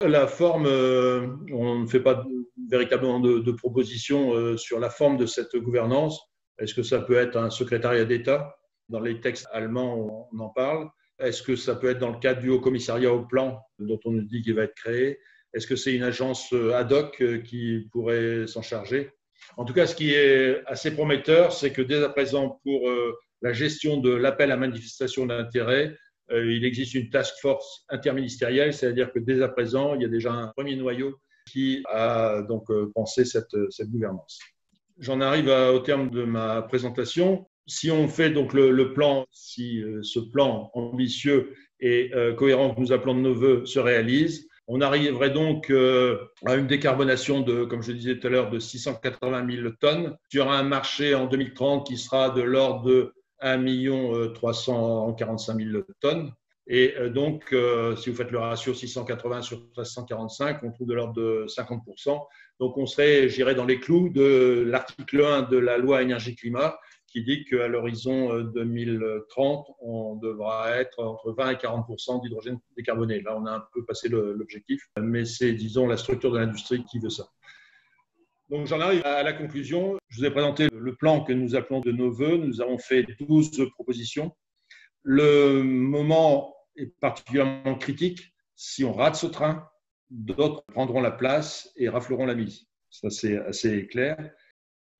La forme, on ne fait pas véritablement de propositions sur la forme de cette gouvernance. Est-ce que ça peut être un secrétariat d'État? Dans les textes allemands, on en parle. Est-ce que ça peut être dans le cadre du Haut Commissariat au Plan, dont on nous dit qu'il va être créé? Est-ce que c'est une agence ad hoc qui pourrait s'en charger? En tout cas, ce qui est assez prometteur, c'est que dès à présent, pour la gestion de l'appel à manifestation d'intérêt, il existe une task force interministérielle, c'est-à-dire que dès à présent, il y a déjà un premier noyau qui a donc pensé cette gouvernance. J'en arrive au terme de ma présentation. Si on fait donc le plan, si ce plan ambitieux et cohérent que nous appelons de nos voeux se réalise, on arriverait donc à une décarbonation de, comme je disais tout à l'heure, de 680 000 tonnes sur un marché en 2030 qui sera de l'ordre de 1 345 000 tonnes. Et donc, si vous faites le ratio 680 sur 345, on trouve de l'ordre de 50%. Donc, on serait, j'irais, dans les clous de l'article 1 de la loi énergie-climat qui dit qu'à l'horizon 2030, on devra être entre 20 et 40% d'hydrogène décarboné. Là, on a un peu passé l'objectif, mais c'est, disons, la structure de l'industrie qui veut ça. Donc, j'en arrive à la conclusion. Je vous ai présenté le plan que nous appelons de nos voeux. Nous avons fait 12 propositions. Le moment est particulièrement critique. Si on rate ce train, d'autres prendront la place et rafleront la mise. Ça, c'est assez clair.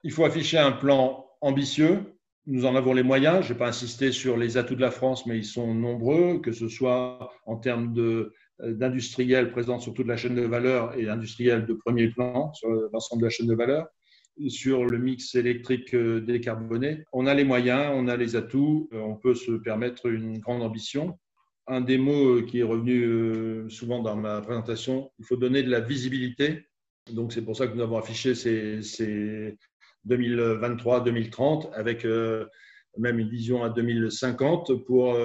Il faut afficher un plan ambitieux. Nous en avons les moyens. Je ne vais pas insister sur les atouts de la France, mais ils sont nombreux, que ce soit en termes d'industriels présents sur toute la chaîne de valeur et industriels de premier plan sur l'ensemble de la chaîne de valeur, sur le mix électrique décarboné. On a les moyens, on a les atouts, on peut se permettre une grande ambition. Un des mots qui est revenu souvent dans ma présentation, il faut donner de la visibilité. Donc, c'est pour ça que nous avons affiché ces 2023-2030 avec même une vision à 2050 pour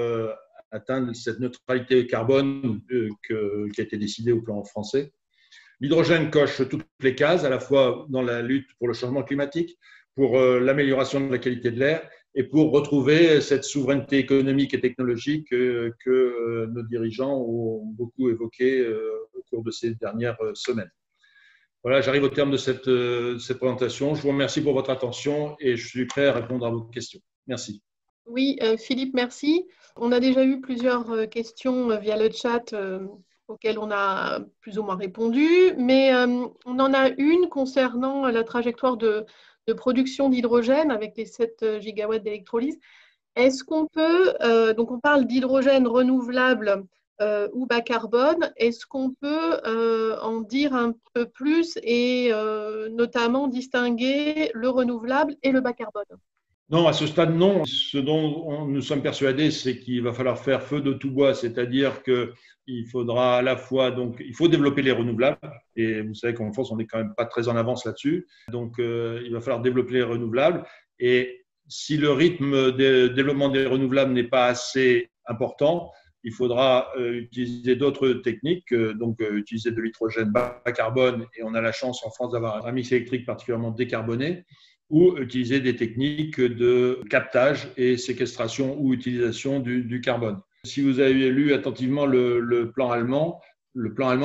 atteindre cette neutralité carbone qui a été décidée au plan français. L'hydrogène coche toutes les cases, à la fois dans la lutte pour le changement climatique, pour l'amélioration de la qualité de l'air et pour retrouver cette souveraineté économique et technologique que nos dirigeants ont beaucoup évoquée au cours de ces dernières semaines. Voilà, j'arrive au terme de cette présentation. Je vous remercie pour votre attention et je suis prêt à répondre à vos questions. Merci. Oui, Philippe, merci. On a déjà eu plusieurs questions via le chat auxquelles on a plus ou moins répondu, mais on en a une concernant la trajectoire de production d'hydrogène avec les 7 gigawatts d'électrolyse. Est-ce qu'on peut, donc on parle d'hydrogène renouvelable ou bas carbone, est-ce qu'on peut en dire un peu plus et notamment distinguer le renouvelable et le bas carbone? Non, à ce stade, non. Ce dont nous sommes persuadés, c'est qu'il va falloir faire feu de tout bois, c'est-à-dire qu'il faudra à la fois, donc, il faut développer les renouvelables, et vous savez qu'en France, on n'est quand même pas très en avance là-dessus. Donc, il va falloir développer les renouvelables, et si le rythme de développement des renouvelables n'est pas assez important, il faudra utiliser d'autres techniques, donc utiliser de l'hydrogène bas carbone, et on a la chance en France d'avoir un mix électrique particulièrement décarboné, ou utiliser des techniques de captage et séquestration ou utilisation du carbone. Si vous avez lu attentivement le plan allemand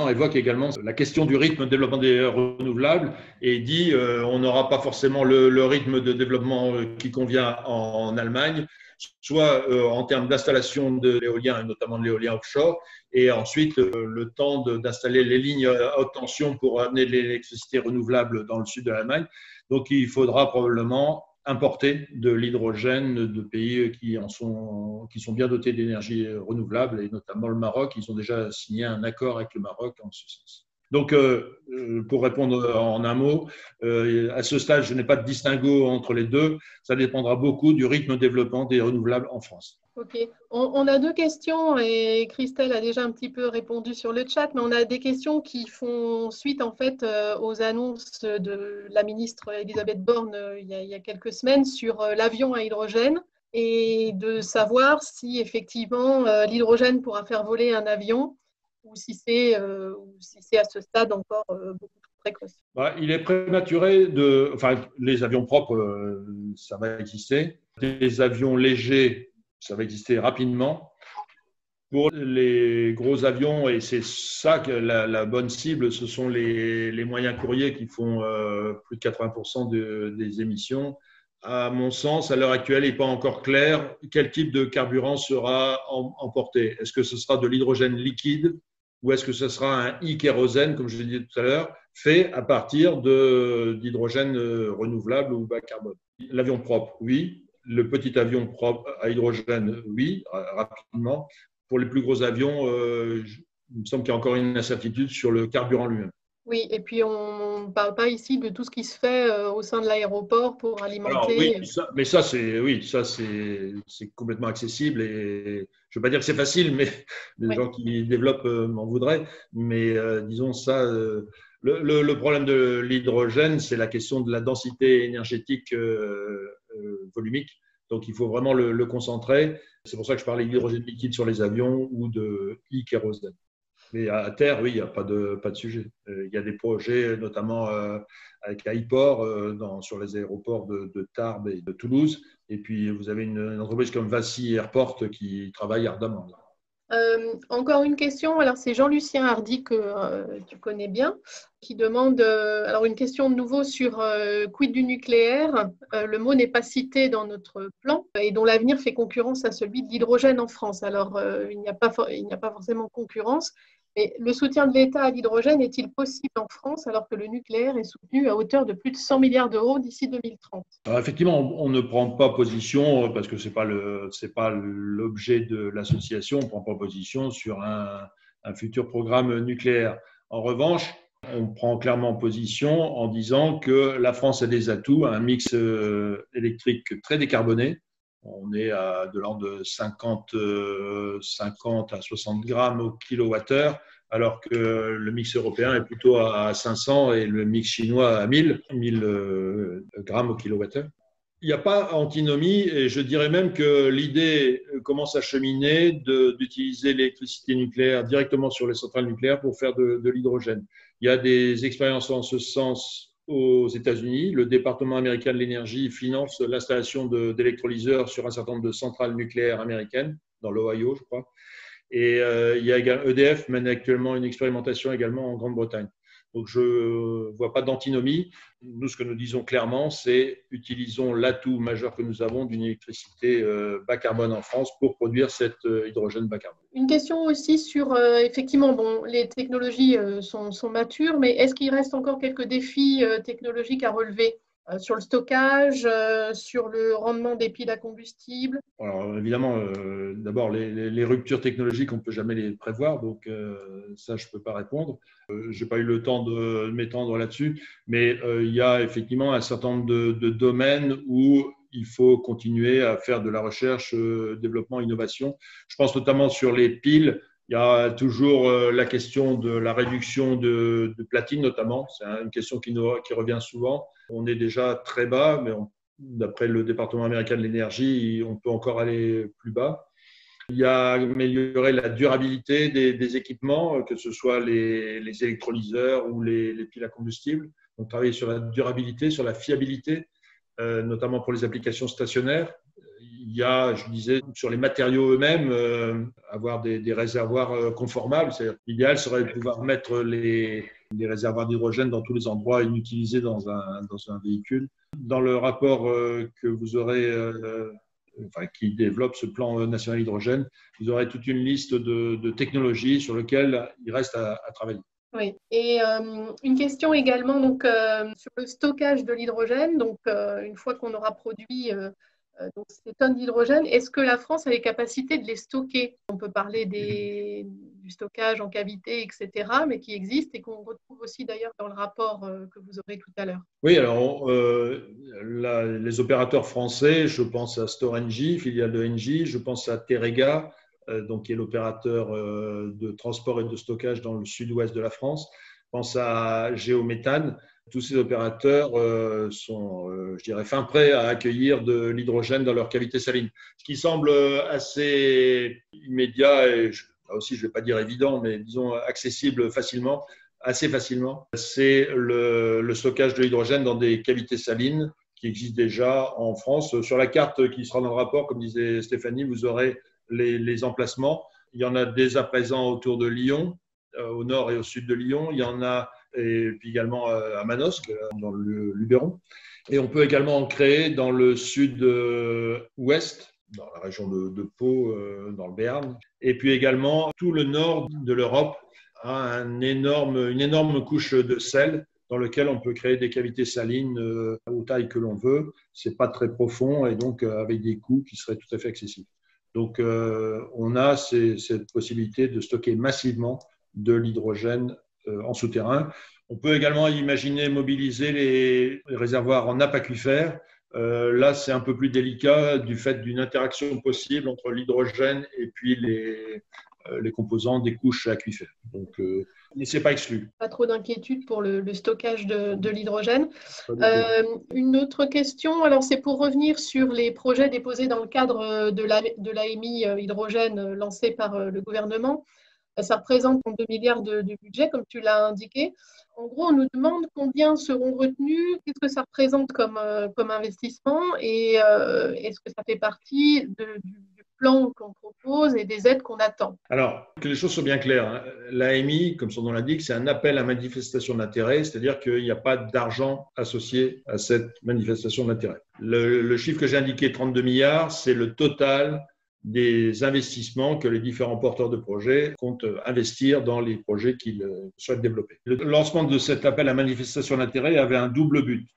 évoque également la question du rythme de développement des renouvelables et dit on n'aura pas forcément le rythme de développement qui convient en Allemagne, soit en termes d'installation de l'éolien et notamment de l'éolien offshore, et ensuite le temps d'installer les lignes à haute tension pour amener de l'électricité renouvelable dans le sud de l'Allemagne. Donc, il faudra probablement importer de l'hydrogène de pays qui sont bien dotés d'énergie renouvelable, et notamment le Maroc. Ils ont déjà signé un accord avec le Maroc en ce sens. Donc, pour répondre en un mot, à ce stade, je n'ai pas de distinguo entre les deux. Ça dépendra beaucoup du rythme de développement des renouvelables en France. Ok. On a 2 questions et Christelle a déjà un petit peu répondu sur le chat, mais on a des questions qui font suite en fait aux annonces de la ministre Elisabeth Borne il y a quelques semaines sur l'avion à hydrogène et de savoir si effectivement l'hydrogène pourra faire voler un avion ou si c'est à ce stade encore beaucoup trop précoce. Il est prématuré les avions propres, ça va exister. Les avions légers, ça va exister rapidement. Pour les gros avions, et c'est ça que la bonne cible, ce sont les moyens courriers qui font plus de 80% des émissions. À mon sens, à l'heure actuelle, il n'est pas encore clair quel type de carburant sera emporté. Est-ce que ce sera de l'hydrogène liquide ou est-ce que ce sera un e-kérosène, comme je l'ai dit tout à l'heure, fait à partir d'hydrogène renouvelable ou bas carbone. L'avion propre, oui. Le petit avion propre à hydrogène, oui, rapidement. Pour les plus gros avions, il me semble qu'il y a encore une incertitude sur le carburant lui-même. Oui, et puis on ne parle pas ici de tout ce qui se fait au sein de l'aéroport pour Alors oui, alimenter. mais ça c'est complètement accessible et je ne veux pas dire que c'est facile, mais les Oui. gens qui développent m'en voudraient. Mais disons ça, le problème de l'hydrogène, c'est la question de la densité énergétique volumique. Donc il faut vraiment le concentrer. C'est pour ça que je parlais d'hydrogène liquide sur les avions ou de e-kérosène. Mais à terre, oui, il n'y a pas de sujet. Il y a des projets, notamment avec Hyport, sur les aéroports de Tarbes et de Toulouse. Et puis, vous avez une entreprise comme Vinci Airport qui travaille ardemment. Encore une question, alors c'est Jean-Lucien Hardy que tu connais bien, qui demande alors une question de nouveau sur quid du nucléaire. Le mot n'est pas cité dans notre plan et dont l'avenir fait concurrence à celui de l'hydrogène en France. Alors il n'y a pas forcément concurrence, mais le soutien de l'État à l'hydrogène est-il possible en France alors que le nucléaire est soutenu à hauteur de plus de 100 milliards d'euros d'ici 2030? Alors, effectivement, on ne prend pas position parce que c'est pas l'objet de l'association. On ne prend pas position sur un futur programme nucléaire. En revanche, on prend clairement position en disant que la France a des atouts, un mix électrique très décarboné. On est de l'ordre de 50 à 60 grammes au kilowattheure, alors que le mix européen est plutôt à 500 et le mix chinois à 1000 grammes au kilowattheure. Il n'y a pas antinomie et je dirais même que l'idée commence à cheminer d'utiliser l'électricité nucléaire directement sur les centrales nucléaires pour faire de l'hydrogène. Il y a des expériences en ce sens aux États-Unis. Le département américain de l'énergie finance l'installation d'électrolyseurs sur un certain nombre de centrales nucléaires américaines, dans l'Ohio, je crois. Et il y a EDF mène actuellement une expérimentation également en Grande-Bretagne. Donc, je ne vois pas d'antinomie. Nous, ce que nous disons clairement, c'est utilisons l'atout majeur que nous avons d'une électricité bas carbone en France pour produire cet hydrogène bas carbone. Une question aussi sur, effectivement, bon, les technologies sont matures, mais est-ce qu'il reste encore quelques défis technologiques à relever sur le stockage, sur le rendement des piles à combustible? Alors, évidemment, d'abord, les ruptures technologiques, on ne peut jamais les prévoir, donc ça, je ne peux pas répondre. Je n'ai pas eu le temps de m'étendre là-dessus, mais il y a effectivement un certain nombre de domaines où il faut continuer à faire de la recherche, développement, innovation. Je pense notamment sur les piles. Il y a toujours la question de la réduction de platine, notamment. C'est une question qui revient souvent. On est déjà très bas, mais d'après le département américain de l'énergie, on peut encore aller plus bas. Il y a améliorer la durabilité des équipements, que ce soit les électrolyseurs ou les piles à combustible. On travaille sur la durabilité, sur la fiabilité, notamment pour les applications stationnaires. Il y a, je disais, sur les matériaux eux-mêmes, avoir des réservoirs conformables. L'idéal serait de pouvoir mettre les réservoirs d'hydrogène dans tous les endroits inutilisés dans un véhicule. Dans le rapport que vous aurez, qui développe ce plan national hydrogène, vous aurez toute une liste de technologies sur lesquelles il reste à travailler. Oui, et une question également donc, sur le stockage de l'hydrogène. Donc, une fois qu'on aura produit donc ces tonnes d'hydrogène, est-ce que la France a les capacités de les stocker? On peut parler du stockage en cavité, etc., mais qui existe et qu'on retrouve aussi d'ailleurs dans le rapport que vous aurez tout à l'heure. Oui, alors les opérateurs français, je pense à Storengy, filiale de Engie, je pense à Terega, donc qui est l'opérateur de transport et de stockage dans le sud-ouest de la France. Je pense à Géométhane. Tous ces opérateurs sont, je dirais, fin prêts à accueillir de l'hydrogène dans leur cavité saline. Ce qui semble assez immédiat et là aussi, je ne vais pas dire évident, mais disons accessible facilement, assez facilement, c'est le stockage de l'hydrogène dans des cavités salines qui existent déjà en France. Sur la carte qui sera dans le rapport, comme disait Stéphanie, vous aurez les emplacements. Il y en a dès à présent autour de Lyon, au nord et au sud de Lyon. Il y en a et puis également à Manosque, dans le Luberon. Et on peut également en créer dans le sud-ouest, dans la région de Pau, dans le Béarn. Et puis également, tout le nord de l'Europe a une énorme couche de sel dans lequel on peut créer des cavités salines aux tailles que l'on veut. Ce n'est pas très profond et donc avec des coûts qui seraient tout à fait accessibles. Donc, on a cette possibilité de stocker massivement de l'hydrogène en souterrain. On peut également imaginer mobiliser les réservoirs en nappe aquifère. Là, c'est un peu plus délicat du fait d'une interaction possible entre l'hydrogène et puis les composants des couches aquifères. Donc, mais ce n'est pas exclu. Pas trop d'inquiétude pour le stockage de l'hydrogène. Une autre question, alors c'est pour revenir sur les projets déposés dans le cadre de l'AMI hydrogène lancé par le gouvernement. Ça représente 2 milliards de budget, comme tu l'as indiqué. En gros, on nous demande combien seront retenus, qu'est-ce que ça représente comme investissement et est-ce que ça fait partie du plan qu'on propose et des aides qu'on attend. Alors, que les choses soient bien claires, l'AMI, comme son nom l'indique, c'est un appel à manifestation d'intérêt, c'est-à-dire qu'il n'y a pas d'argent associé à cette manifestation d'intérêt. Le chiffre que j'ai indiqué, 32 milliards, c'est le total des investissements que les différents porteurs de projets comptent investir dans les projets qu'ils souhaitent développer. Le lancement de cet appel à manifestation d'intérêt avait un double but.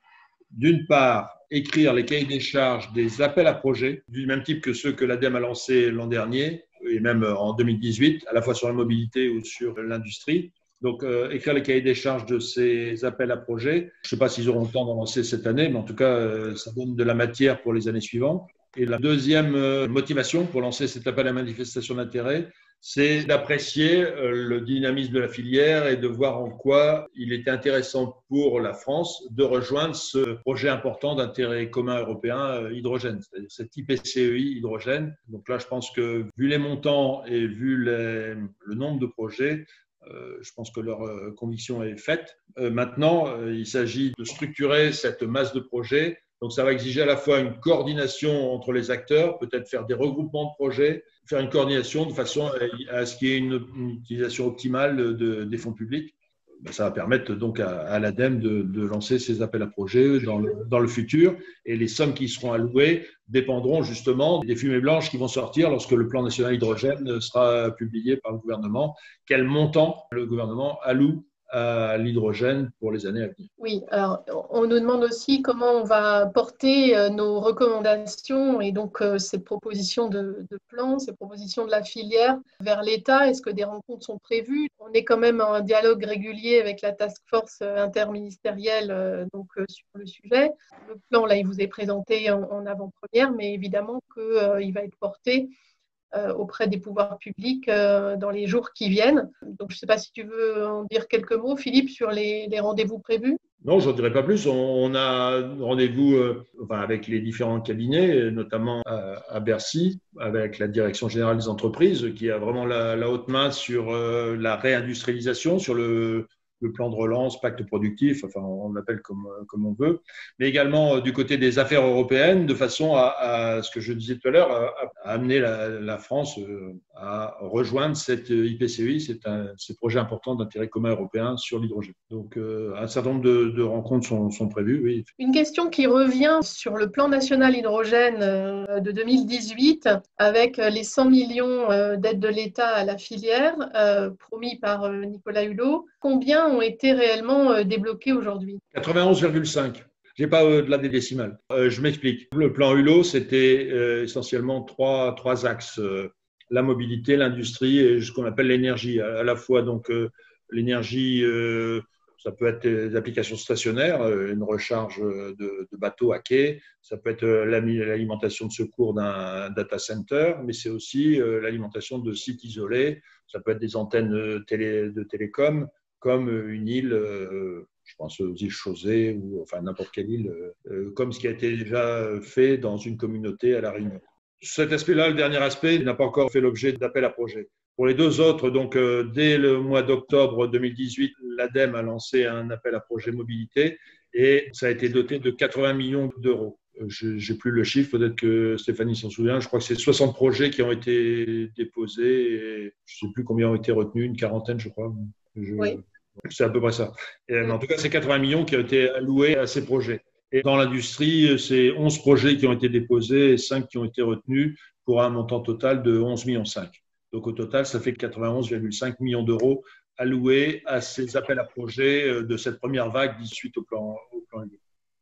D'une part, écrire les cahiers des charges des appels à projets, du même type que ceux que l'ADEME a lancés l'an dernier, et même en 2018, à la fois sur la mobilité ou sur l'industrie. Donc, écrire les cahiers des charges de ces appels à projets. Je ne sais pas s'ils auront le temps d'en lancer cette année, mais en tout cas, ça donne de la matière pour les années suivantes. Et la deuxième motivation pour lancer cet appel à manifestation d'intérêt, c'est d'apprécier le dynamisme de la filière et de voir en quoi il était intéressant pour la France de rejoindre ce projet important d'intérêt commun européen hydrogène, c'est-à-dire cet IPCEI hydrogène. Donc là, je pense que vu les montants et vu le nombre de projets, je pense que leur conviction est faite. Maintenant, il s'agit de structurer cette masse de projets. Donc, ça va exiger à la fois une coordination entre les acteurs, peut-être faire des regroupements de projets, faire une coordination de façon à ce qu'il y ait une utilisation optimale des fonds publics. Ça va permettre donc à l'ADEME de lancer ces appels à projets dans le futur. Et les sommes qui seront allouées dépendront justement des fumées blanches qui vont sortir lorsque le plan national hydrogène sera publié par le gouvernement. Quel montant le gouvernement alloue à l'hydrogène pour les années à venir. Oui, alors on nous demande aussi comment on va porter nos recommandations et donc ces propositions de plan, ces propositions de la filière vers l'État. Est-ce que des rencontres sont prévues? On est quand même en dialogue régulier avec la task force interministérielle sur le sujet. Le plan, là, il vous est présenté en avant-première, mais évidemment qu'il va être porté auprès des pouvoirs publics dans les jours qui viennent. Donc, je ne sais pas si tu veux en dire quelques mots, Philippe, sur les rendez-vous prévus. Non, je n'en dirai pas plus. On a rendez-vous avec les différents cabinets, notamment à Bercy, avec la Direction générale des entreprises, qui a vraiment la haute main sur la réindustrialisation, sur le plan de relance, pacte productif, enfin on l'appelle comme on veut, mais également du côté des affaires européennes, de façon à ce que je disais tout à l'heure, à amener la France à rejoindre cette IPCEI, ces projets importants d'intérêt commun européen sur l'hydrogène. Donc un certain nombre de rencontres sont prévues, oui. Une question qui revient sur le plan national hydrogène de 2018, avec les 100 millions d'aides de l'État à la filière promis par Nicolas Hulot. Combien ont été réellement débloqués aujourd'hui? 91,5. Je n'ai pas au-delà des décimales. Je m'explique. Le plan Hulot, c'était essentiellement trois axes. La mobilité, l'industrie et ce qu'on appelle l'énergie. À la fois donc l'énergie, ça peut être des applications stationnaires, une recharge de bateaux à quai, ça peut être l'alimentation de secours d'un data center, mais c'est aussi l'alimentation de sites isolés, ça peut être des antennes de télécom, comme une île, je pense aux îles Chausée ou enfin n'importe quelle île, comme ce qui a été déjà fait dans une communauté à La Réunion. Cet aspect-là, le dernier aspect, n'a pas encore fait l'objet d'appel à projet. Pour les deux autres, donc dès le mois d'octobre 2018, l'ADEME a lancé un appel à projet mobilité et ça a été doté de 80 millions d'euros. j'ai plus le chiffre, peut-être que Stéphanie s'en souvient. Je crois que c'est 60 projets qui ont été déposés et je ne sais plus combien ont été retenus, une quarantaine, je crois. Oui. C'est à peu près ça. Mais en tout cas, c'est 80 millions qui ont été alloués à ces projets. Et dans l'industrie, c'est 11 projets qui ont été déposés et 5 qui ont été retenus pour un montant total de 11,5 millions. Donc au total, ça fait 91,5 millions d'euros alloués à ces appels à projets de cette première vague suite au plan Hulot.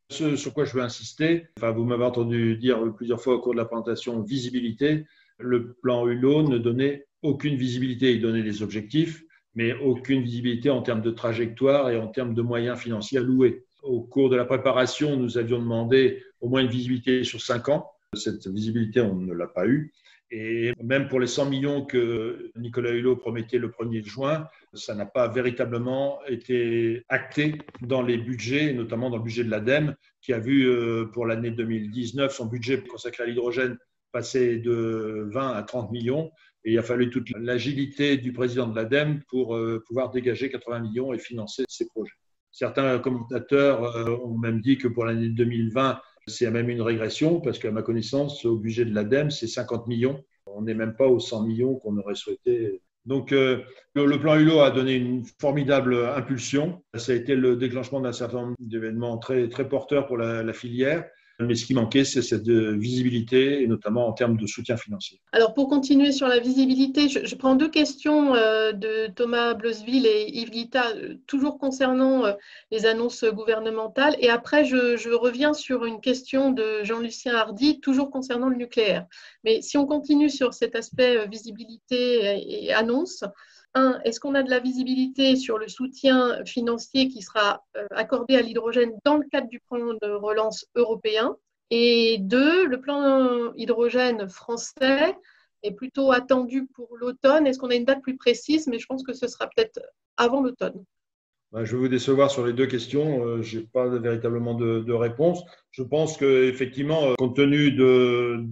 Ce sur quoi je veux insister, vous m'avez entendu dire plusieurs fois au cours de la présentation, visibilité. Le plan Hulot ne donnait aucune visibilité. Il donnait des objectifs, mais aucune visibilité en termes de trajectoire et en termes de moyens financiers alloués. Au cours de la préparation, nous avions demandé au moins une visibilité sur 5 ans. Cette visibilité, on ne l'a pas eue. Et même pour les 100 millions que Nicolas Hulot promettait le 1er juin, ça n'a pas véritablement été acté dans les budgets, notamment dans le budget de l'ADEME, qui a vu pour l'année 2019 son budget consacré à l'hydrogène passer de 20 à 30 millions. Et il a fallu toute l'agilité du président de l'ADEME pour pouvoir dégager 80 millions et financer ces projets. Certains commentateurs ont même dit que pour l'année 2020, c'est même une régression parce qu'à ma connaissance, au budget de l'ADEME, c'est 50 millions. On n'est même pas aux 100 millions qu'on aurait souhaité. Donc, le plan Hulot a donné une formidable impulsion. Ça a été le déclenchement d'un certain nombre d'événements très, très porteurs pour la filière. Mais ce qui manquait, c'est cette visibilité, et notamment en termes de soutien financier. Alors, pour continuer sur la visibilité, je prends 2 questions de Thomas Blosville et Yves Guita, toujours concernant les annonces gouvernementales. Et après, je reviens sur une question de Jean-Lucien Hardy, toujours concernant le nucléaire. Mais si on continue sur cet aspect visibilité et annonce, est-ce qu'on a de la visibilité sur le soutien financier qui sera accordé à l'hydrogène dans le cadre du plan de relance européen? Et 2, le plan hydrogène français est plutôt attendu pour l'automne. Est-ce qu'on a une date plus précise? Mais je pense que ce sera peut-être avant l'automne. Je vais vous décevoir sur les 2 questions. Je n'ai pas véritablement de réponse. Je pense qu'effectivement, compte tenu de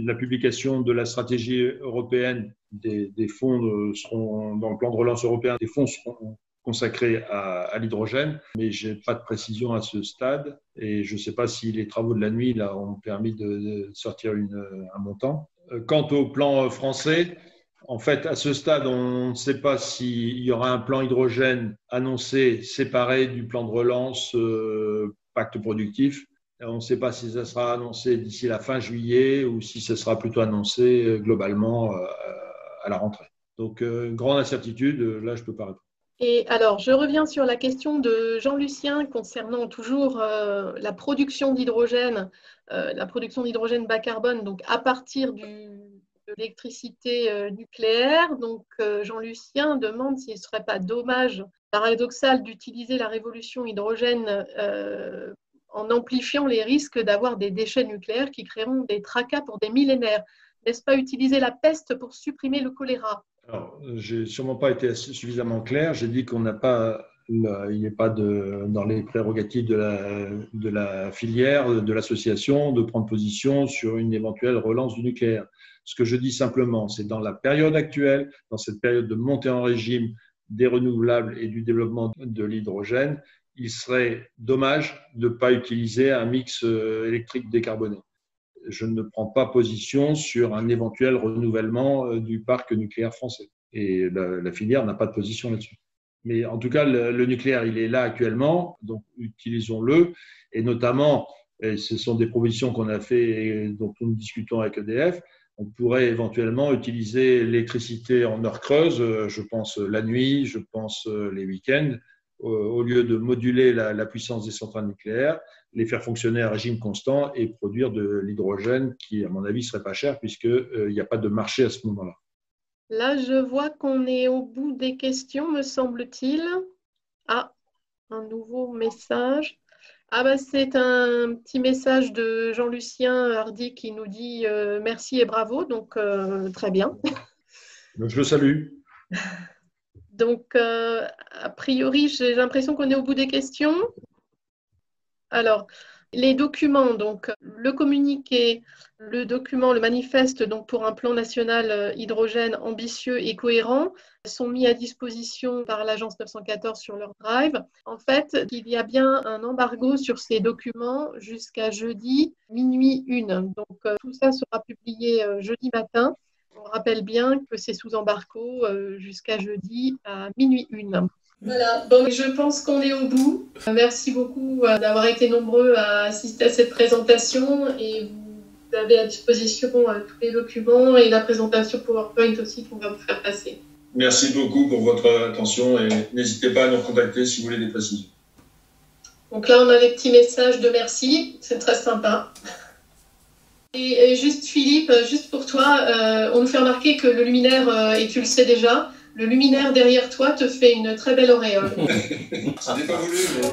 la publication de la stratégie européenne, des fonds seront dans le plan de relance européen, des fonds seront consacrés à l'hydrogène, mais je n'ai pas de précision à ce stade et je ne sais pas si les travaux de la nuit là, ont permis de sortir un montant. Quant au plan français, en fait, à ce stade, on ne sait pas s'il y aura un plan hydrogène annoncé séparé du plan de relance pacte productif. On ne sait pas si ça sera annoncé d'ici la fin juillet ou si ça sera plutôt annoncé globalement à la rentrée. Donc, grande incertitude, là, je ne peux pas répondre. Et alors, je reviens sur la question de Jean-Lucien concernant toujours la production d'hydrogène bas carbone, donc à partir de l'électricité nucléaire. Donc, Jean-Lucien demande s'il ne serait pas dommage, paradoxal, d'utiliser la révolution hydrogène en amplifiant les risques d'avoir des déchets nucléaires qui créeront des tracas pour des millénaires. N'est-ce pas utiliser la peste pour supprimer le choléra? Alors, je n'ai sûrement pas été suffisamment clair. J'ai dit qu'on n'a pas, il n'est pas dans les prérogatives de la filière, de l'association, de prendre position sur une éventuelle relance du nucléaire. Ce que je dis simplement, c'est dans la période actuelle, dans cette période de montée en régime des renouvelables et du développement de l'hydrogène, il serait dommage de ne pas utiliser un mix électrique décarboné. Je ne prends pas position sur un éventuel renouvellement du parc nucléaire français. Et la filière n'a pas de position là-dessus. Mais en tout cas, le nucléaire, il est là actuellement, donc utilisons-le. Et notamment, et ce sont des propositions qu'on a fait et dont nous discutons avec EDF, on pourrait éventuellement utiliser l'électricité en heure creuse, je pense la nuit, je pense les week-ends, au lieu de moduler la puissance des centrales nucléaires, les faire fonctionner à régime constant et produire de l'hydrogène qui, à mon avis, ne serait pas cher puisqu'il n'y a pas de marché à ce moment-là. Là, je vois qu'on est au bout des questions, me semble-t-il. Ah, un nouveau message. C'est un petit message de Jean-Lucien Hardy qui nous dit merci et bravo, donc très bien. Donc, je le salue. Donc, a priori, j'ai l'impression qu'on est au bout des questions. Alors, Les documents, donc le communiqué, le document, le manifeste donc pour un plan national hydrogène ambitieux et cohérent sont mis à disposition par l'agence 914 sur leur drive. En fait, il y a bien un embargo sur ces documents jusqu'à jeudi minuit 1. Donc tout ça sera publié jeudi matin. On rappelle bien que c'est sous embargo jusqu'à jeudi à minuit 1. Voilà, donc je pense qu'on est au bout. Merci beaucoup d'avoir été nombreux à assister à cette présentation et vous avez à disposition tous les documents et la présentation PowerPoint aussi qu'on va vous faire passer. Merci beaucoup pour votre attention et n'hésitez pas à nous contacter si vous voulez des précisions. Donc là, on a les petits messages de merci, c'est très sympa. Et juste Philippe, juste pour toi, on nous fait remarquer que le luminaire, et tu le sais déjà, le luminaire derrière toi te fait une très belle auréole. Ce n'est pas voulu, mais...